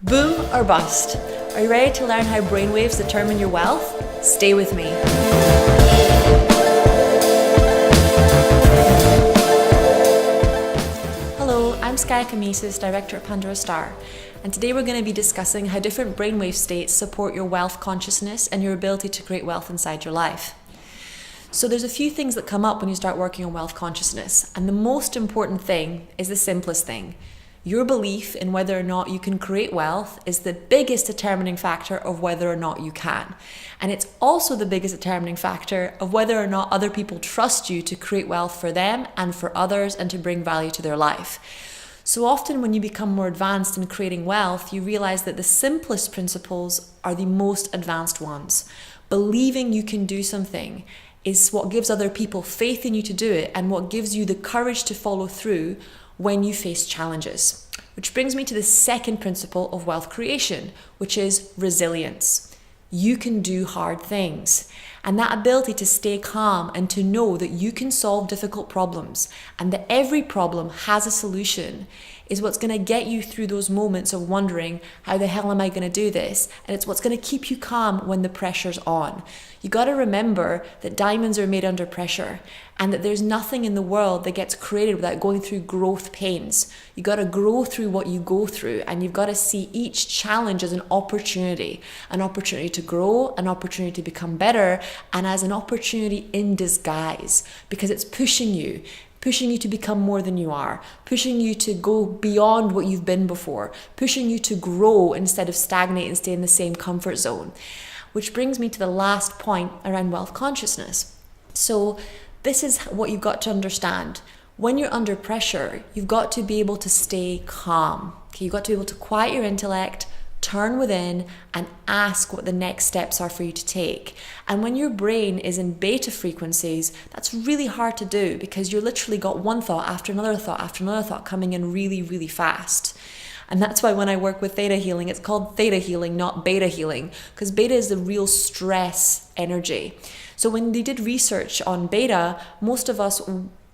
Boom or bust? Are you ready to learn how brainwaves determine your wealth? Stay with me. Hello, I'm HYPNOSIS, Director at PandoraStar, and today we're going to be discussing how different brainwave states support your wealth consciousness and your ability to create wealth inside your life. So there's a few things that come up when you start working on wealth consciousness, and the most important thing is the simplest thing. Your belief in whether or not you can create wealth is the biggest determining factor of whether or not you can. And it's also the biggest determining factor of whether or not other people trust you to create wealth for them and for others and to bring value to their life. So often when you become more advanced in creating wealth, you realize that the simplest principles are the most advanced ones. Believing you can do something is what gives other people faith in you to do it and what gives you the courage to follow through when you face challenges. Which brings me to the second principle of wealth creation, which is resilience. You can do hard things. And that ability to stay calm and to know that you can solve difficult problems and that every problem has a solution is what's going to get you through those moments of wondering, how the hell am I going to do this? And it's what's going to keep you calm when the pressure's on. You got to remember that diamonds are made under pressure and that there's nothing in the world that gets created without going through growth pains. You got to grow through what you go through, and you've got to see each challenge as an opportunity to grow, an opportunity to become better, and as an opportunity in disguise, because it's pushing you to become more than you are, pushing you to go beyond what you've been before, pushing you to grow instead of stagnate and stay in the same comfort zone. Which brings me to the last point around wealth consciousness. So this is what you've got to understand. When you're under pressure, you've got to be able to stay calm. Okay, you've got to be able to quiet your intellect, turn within, and ask what the next steps are for you to take. And when your brain is in beta frequencies, that's really hard to do because you're literally got one thought after another thought after another thought coming in really, really fast. And that's why when I work with theta healing, it's called theta healing, not beta healing, because beta is the real stress energy. So when they did research on beta, most of us,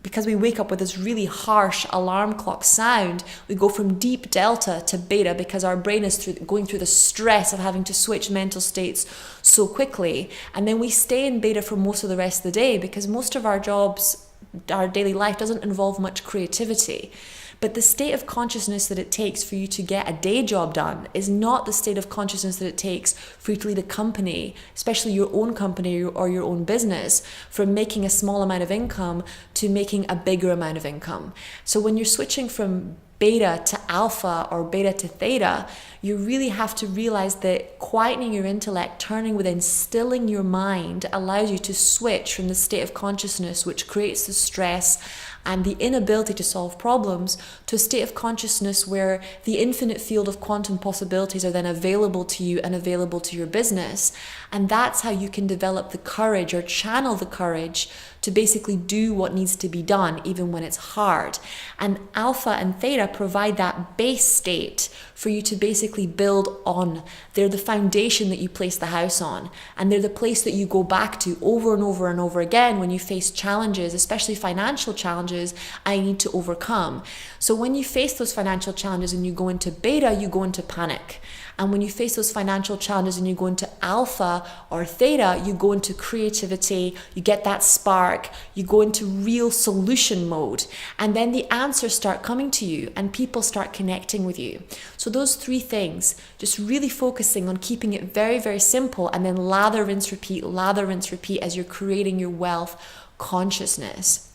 because we wake up with this really harsh alarm clock sound, we go from deep delta to beta because our brain is going through the stress of having to switch mental states so quickly. And then we stay in beta for most of the rest of the day because most of our jobs, our daily life doesn't involve much creativity. But the state of consciousness that it takes for you to get a day job done is not the state of consciousness that it takes for you to lead a company, especially your own company or your own business, from making a small amount of income to making a bigger amount of income. So when you're switching from beta to alpha or beta to theta, you really have to realize that quietening your intellect, turning within, stilling your mind allows you to switch from the state of consciousness which creates the stress and the inability to solve problems to a state of consciousness where the infinite field of quantum possibilities are then available to you and available to your business. And that's how you can develop the courage or channel the courage to basically do what needs to be done even when it's hard. And alpha and theta provide that base state for you to basically build on. They're the foundation that you place the house on, and they're the place that you go back to over and over and over again when you face challenges, especially financial challenges I need to overcome. So when you face those financial challenges and you go into beta, you go into panic. And when you face those financial challenges and you go into alpha or theta, you go into creativity, you get that spark, you go into real solution mode. And then the answers start coming to you and people start connecting with you. So those three things, just really focusing on keeping it very, very simple, and then lather, rinse, repeat as you're creating your wealth consciousness.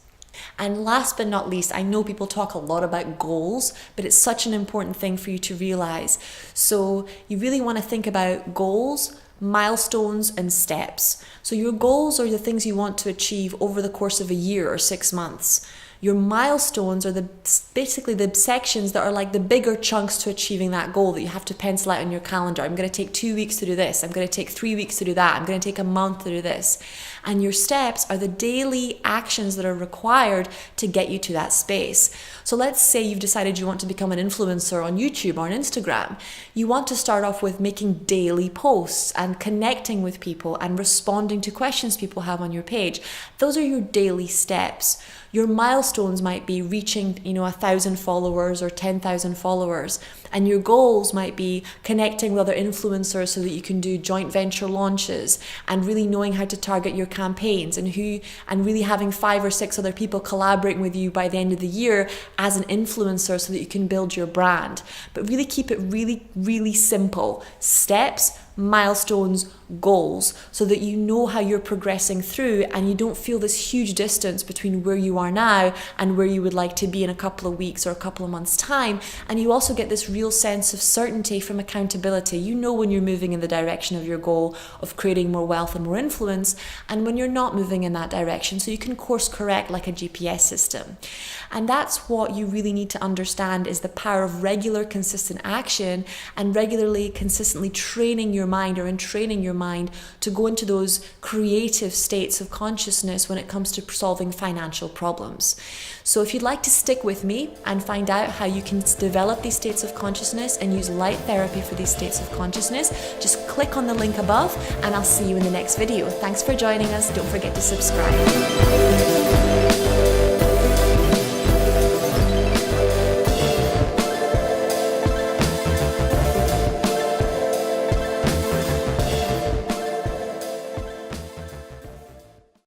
And last but not least, I know people talk a lot about goals, but it's such an important thing for you to realize. So you really want to think about goals, milestones, and steps. So your goals are the things you want to achieve over the course of a year or 6 months. Your milestones are basically the sections that are like the bigger chunks to achieving that goal that you have to pencil out on your calendar. I'm going to take 2 weeks to do this. I'm going to take 3 weeks to do that. I'm going to take a month to do this. And your steps are the daily actions that are required to get you to that space. So let's say you've decided you want to become an influencer on YouTube or on Instagram. You want to start off with making daily posts and connecting with people and responding to questions people have on your page. Those are your daily steps. Your milestones might be reaching, 1,000 followers or 10,000 followers. And your goals might be connecting with other influencers so that you can do joint venture launches, and really knowing how to target your campaigns, and really having 5 or 6 other people collaborating with you by the end of the year as an influencer so that you can build your brand. But really keep it really, really simple. Steps, milestones, goals, so that you know how you're progressing through and you don't feel this huge distance between where you are now and where you would like to be in a couple of weeks or a couple of months' time. And you also get this real sense of certainty from accountability. You know when you're moving in the direction of your goal of creating more wealth and more influence, and when you're not moving in that direction, so you can course correct like a GPS system. And that's what you really need to understand, is the power of regular, consistent action, and regularly, consistently training your mind, or entraining your mind to go into those creative states of consciousness when it comes to solving financial problems. So if you'd like to stick with me and find out how you can develop these states of consciousness and use light therapy for these states of consciousness, just click on the link above and I'll see you in the next video. Thanks for joining us. Don't forget to subscribe.